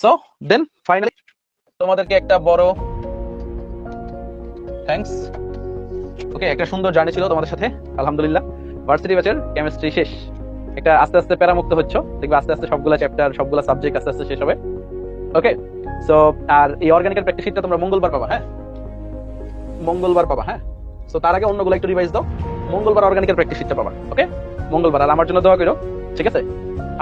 So then finally তোমাদেরকে একটা বড় থ্যাঙ্কস। ওকে, একটা সুন্দর জার্নি ছিল তোমাদের সাথে, আলহামদুলিল্লাহ। ভার্সিটি ব্যাচের কেমিস্ট্রি শেষ। একটা আস্তে আস্তে প্যারামুক্ত হচ্ছ, দেখবে আস্তে আস্তে সবগুলা চ্যাপ্টার সবগুলা সাবজেক্ট আস্তে আস্তে শেষ হবে। ওকে, সো আর এই অর্গানিকের প্র্যাকটিস শিটটা তোমরা মঙ্গলবার পাবা। হ্যাঁ, মঙ্গলবার পাবা। হ্যাঁ, সো তার আগে অন্যগুলো একটু রিভাইজ দাও। মঙ্গলবার অর্গানিকের প্র্যাকটিস শিটটা পাবা। ওকে, মঙ্গলবার। আর আমার জন্য দোয়া করো, ঠিক আছে?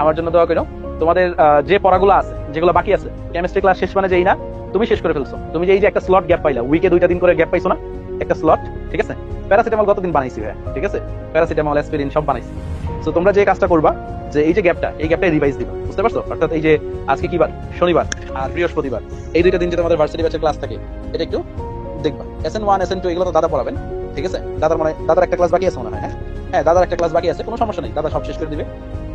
আমার জন্য দোয়া করো। তোমাদের যে পড়াগুলো আছে, যেগুলো বাকি আছে, কেমিস্ট্রি ক্লাস শেষ মানে যেই না তুমি শেষ করে ফেলছো। তুমি যে এই যে একটা স্লট গ্যাপ পাইলা, উইকে 2টা দিন করে গ্যাপ পাইছো না, একটা স্লট, ঠিক আছে? প্যারাসিটামল গতদিন বানাইছি ভাই, ঠিক আছে? প্যারাসিটামল, অ্যাসপিরিন সব বানাইছি। সো তোমরা যে কাজটা করবা, যে এই যে গ্যাপটা, এই গ্যাপটা রিভাইজ দিবা, বুঝতে পারছো? অর্থাৎ এই যে আজকে কি বার, শনিবার আর বৃহস্পতিবার, এই 2টা দিন যে তোমাদের ভার্সিটি ব্যাচের ক্লাস থাকে, এটা একটু দেখবা। SN1 SN2 এগুলো তো দাদা পড়াবেন, ঠিক আছে? দাদার একটা ক্লাস বাকি আছে মনে হয়। হ্যাঁ হ্যাঁ, দাদার একটা ক্লাস বাকি আছে, কোনো সমস্যা নেই, দাদা সব শেষ করে দিবে।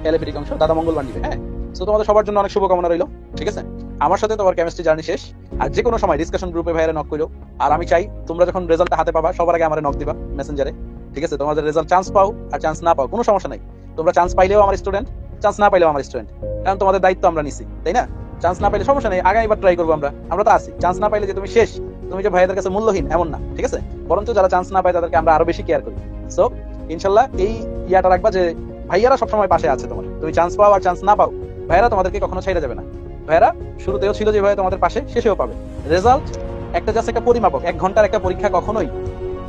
এলিফিটিক অংশ দাদা মঙ্গলবার নিবে। হ্যাঁ, সো তোমাদের সবার জন্য অনেক শুভকামনা রইলো, ঠিক আছে? আমার সাথে তোমার কেমিস্ট্রি জার্নি শেষ। আর যে কোনো সময় ডিসকাশন গ্রুপে ভাইরা নক করো। আর আমি চাই তোমরা যখন রেজাল্টটা হাতে পাবা, সবার আগে আমারে নক দিবা মেসেঞ্জারে, ঠিক আছে? তোমাদের রেজাল্ট চান্স পাও আর চান্স না পাও কোনো সমস্যা নাই। তোমরা চান্স পাইলেও আমার স্টুডেন্ট, চান্স না পাইলেও আমার স্টুডেন্ট, কারণ তোমাদের দায়িত্ব আমরা নিছি, তাই না? চান্স না পাইলে সমস্যা নেই, আগামীবার ট্রাই করবো আমরা তো আছি। চান্স না পাইলে যে তুমি শেষ, তুমি যে ভাইয়াদের কাছে মূল্যহীন এমন না, ঠিক আছে? বরঞ্চ যারা চান্স না পায় তাদেরকে আমরা আরো বেশি কেয়ার করি। সো ইনশাল্লাহ এই ইয়াটা রাখবা যে ভাইয়ারা সবসময় পাশে আছে তোমার। তুমি চান্স পাও আর চান্স না পাও, ভাইয়ারা তোমাদেরকে কখনো ছেড়ে যাবে না। ভাইয়ারা শুরুতেও ছিল যেভাবে তোমাদের পাশে, শেষেও পাবে। রেজাল্ট একটা জাস্ট একটা পরিমাপক। 1 ঘন্টার একটা পরীক্ষা কখনোই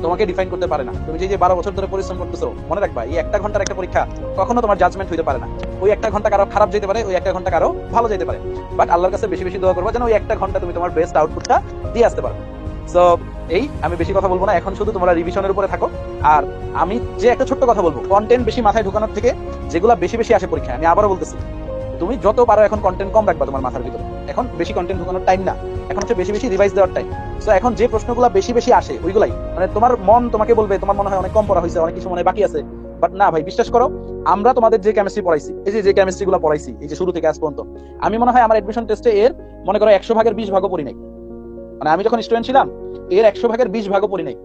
তোমাকে ডিফাইন করতে পারে না। তুমি যে 12 বছর ধরে পরিশ্রম করতেছো, মনে রাখবা এই 1টা ঘন্টার একটা পরীক্ষা কখনো তোমার জাজমেন্ট হইতে পারে না। ওই 1টা ঘন্টা কারো খারাপ যেতে পারে, ওই 1টা ঘন্টা কারো ভালো যেতে পারে, বাট আল্লাহর কাছে বেশি বেশি দোয়া করবা যেন ওই 1টা ঘন্টা তুমি তোমার বেস্ট আউটপুটটা দিয়ে আসতে পারো। সো এই আমি বেশি কথা বলবো না, এখন শুধু তোমরা রিভিশনের উপরে থাকো। আর আমি যে একটা ছোট্ট কথা বলবো, কন্টেন্ট বেশি মাথায় ঢোকানোর থেকে যেগুলা বেশি বেশি আসে পরীক্ষা, আমি আবারও বলতেছি, তুমি যত পারো এখন কন্টেন্ট কম রাখবা তোমার মাথার ভিতরে। এখন বেশি কন্টেন্ট ঢোকানোর টাইম না, এখন হচ্ছে বেশি বেশি রিভাইজ দেওয়ার টাইম। সো এখন যে প্রশ্নগুলো বেশি বেশি আসে ওইগুলাই, মানে তোমার মন তোমাকে বলবে তোমার মনে হয় অনেক কম পড়া হয়েছে, অনেক কিছু মনে বাকি আছে, বাট না ভাই, বিশ্বাস করো, আমরা তোমাদের যে কেমিস্ট্রি পড়াইছি, এই যে কেমিস্ট্রি গুলো পড়াইছি, এই যে শুরু থেকে আজ পর্যন্ত, আমি মনে হয় আমার এডমিশন টেস্টে এর মনে করো 100 ভাগের 20 ভাগও পড়ি নাই। মানে আমি যখন স্টুডেন্ট ছিলাম এর 100 ভাগের 20 ভাগও পড়ি নাই।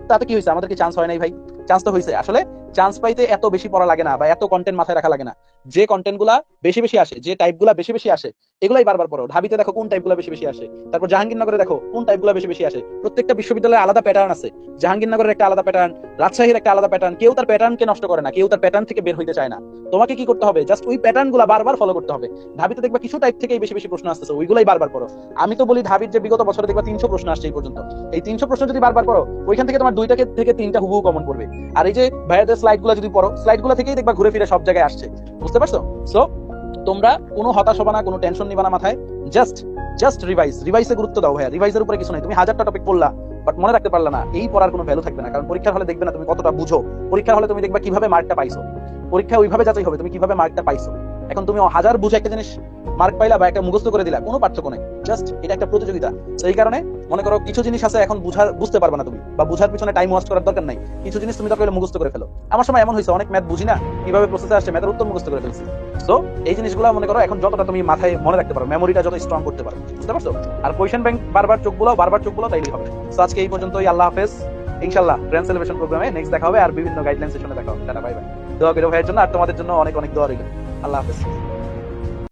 তাতে কি হয়েছে? আমাদের কি চান্স হয় নাই ভাই? চান্স তো হয়েছে। আসলে চান্স পাইতে এত বেশি পড়া লাগে না, বা এত কন্টেন্ট মাথায় রাখা লাগে না। যে কন্টেন্ট গুলা বেশি বেশি আসে, যে টাইপ গুলা বেশি বেশি আসে, এগুলাই বারবার পড়ো। ঢাবিতে দেখো কোন টাইপ গুলা বেশি বেশি আসে, তারপর জাহাঙ্গীরনগরে দেখো কোন টাইপ গুলা বেশি বেশি আসে। প্রত্যেকটা বিশ্ববিদ্যালয়ে আলাদা প্যাটার্ন আছে। জাহাঙ্গীরনগরের একটা আলাদা প্যাটার্ন, রাজশাহীর একটা আলাদা প্যাটার্ন। কেউ তার প্যাটার্নকে নষ্ট করে না, কেউ তার প্যাটার্ন থেকে বের হইতে চায় না। তোমাকে কি করতে হবে? জাস্ট ওই প্যাটার্ন গুলা বারবার ফলো করতে হবে। ঢাবিতে দেখবা কিছু টাইপ থেকেই বেশি বেশি প্রশ্ন আসতেছে, ওইগুলাই বারবার পড়ো। আমি তো বলি ঢাবির যে বিগত বছরে দেখবা 300 প্রশ্ন আসছে এই পর্যন্ত, এই 300 প্রশ্ন যদি বারবার পড়ো, ওইখান থেকে তোমার 2টা থেকে 3টা হুবহু কমন পড়বে। আর এই যে ভাইয়াদের স্লাইড গুলা যদি পড়ো, স্লাইড গুলা থেকেই দেখবা ঘুরে ফিরে সব জায়গায় আসছে, বুঝতে পারছো? সো তোমরা কোনো হতাশ হবা না, কোনো টেনশন নিবা না মাথায়। জাস্ট রিভাইসে গুরুত্ব দাও ভাইয়া। রিভাইসের উপরে কিছু নাই। তুমি 1000টা টপিক পড়লা, বাট মনে রাখতে পারলা না, এই পড়ার কোনো ভ্যালু থাকবে না। কারণ পরীক্ষার হলে দেখবে না তুমি কতটা বুঝো, পরীক্ষার হলে তুমি দেখবা কিভাবে মার্কটা পাইছো। পরীক্ষা ওইভাবে যাচাই হবে তুমি কিভাবে মার্কটা পাইছো। এখন তুমি 1000 বুঝে একটা জিনিস মার্ক পাইলা বা একটা মুখস্থ করে দিলা, কোনো পার্থক্য নাই। জাস্ট এটা একটা প্রতিযোগিতা। সেই কারণে মনে করো কিছু জিনিস আছে এখন বুঝতে পারবে না তুমি, বা বুঝার পিছনে টাইম ওয়েস্ট করার দরকার নাই। কিছু জিনিস তুমি দরকার হলে মুখস্থ করে ফেলো। আমার সময় এমন হয়েছে, অনেক ম্যাথ বুঝি না, কিভাবে প্রসেসে আসছে, ম্যাথের উত্তর মুখস্থ করে ফেলছি। সো এই জিনিসগুলো মনে করো এখন যতটা তুমি মাথায় মনে রাখতে পারো, মেমোরিটা যত স্ট্রং করতে পারো, বুঝতে পারছো? আর কোয়েশ্চেন ব্যাংক বারবার চোখ গুলো তাইলেই হবে। সো আজকে এই পর্যন্তই। আল্লাহ হাফেজ। ইনশাআল্লাহ গ্র্যান্ড সেলিব্রেশন প্রোগ্রামে নেক্সট দেখা হবে, আর বিভিন্ন গাইডলাইন সেশনে দেখা হবে। Tata, bye bye. দোয়া করো ভাইয়ের জন্য, আর তোমাদের জন্য অনেক অনেক দোয়া রইল। আল্লাহ হাফেজ।